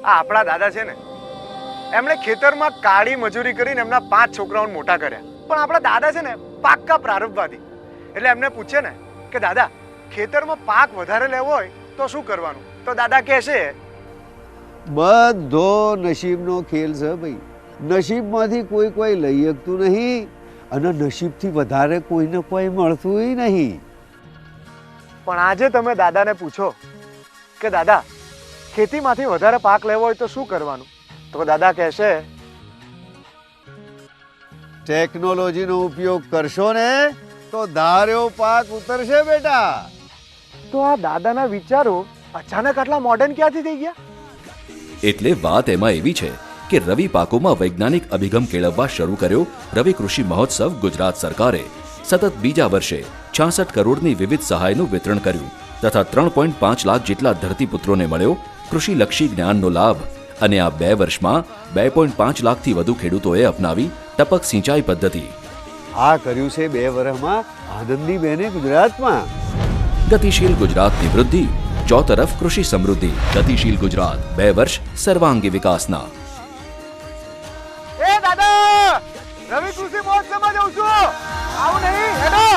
આ આપણા દાદા છે ને, એમણે ખેતરમાં કાળી મજૂરી કરીને એમના 5 છોકરાઓને મોટા કર્યા. પણ આપણા દાદા છે ને પાક્કા પ્રારંભવાદી. એટલે એમને પૂછે ને કે દાદા, ખેતરમાં પાક વધારે લેવો હોય તો શું કરવાનું? તો દાદા કહેશે, બધો નસીબનો ખેલ છે ભાઈ. નસીબમાંથી કોઈ લઈ શકતું નહીં અને નસીબથી વધારે કોઈને કોઈ મળતું નહીં. પણ આજે તમે દાદાને પૂછો કે દાદા, ખેતીમાંથી વધારે પાક લેવો હોય તો શું કરવાનું? તો દાદા કહેશે, ટેકનોલોજીનો ઉપયોગ કરશો ને તો ધાર્યો પાક ઉતરશે બેટા. તો આ દાદાના વિચારો અચાનક આટલા મોડર્ન ક્યાંથી થઈ ગયા? એટલે વાત એમાં એવી છે કે રવિ પાકોમાં વૈજ્ઞાનિક અભિગમ કેળવવા શરૂ કર્યો રવિ કૃષિ મહોત્સવ ગુજરાત સરકારે સતત બીજા વર્ષે 66 કરોડની વિવિધ સહાયનું વિતરણ કર્યું તથા 3.5 લાખ જેટલા ધરતીપુત્રોને મળ્યો કૃષિલક્ષી જ્ઞાનનો લાભ. અને આ 2 વર્ષમાં 2.5 લાખથી વધુ ખેડૂતોએ અપનાવી ટપક સિંચાઈ પદ્ધતિ. આ કર્યું છે 2 વર્ષમાં આનંદી બેને ગુજરાતમાં. ગતિશીલ ગુજરાતની વૃદ્ધિ, ચોતરફ કૃષિ સમૃદ્ધિ. ગતિશીલ ગુજરાત, 2 વર્ષ સર્વાંગી વિકાસના. એ દાદા, રવિ કૃષિ મહોત્સવમાં જઉં છું, આવું નહીં હેડો.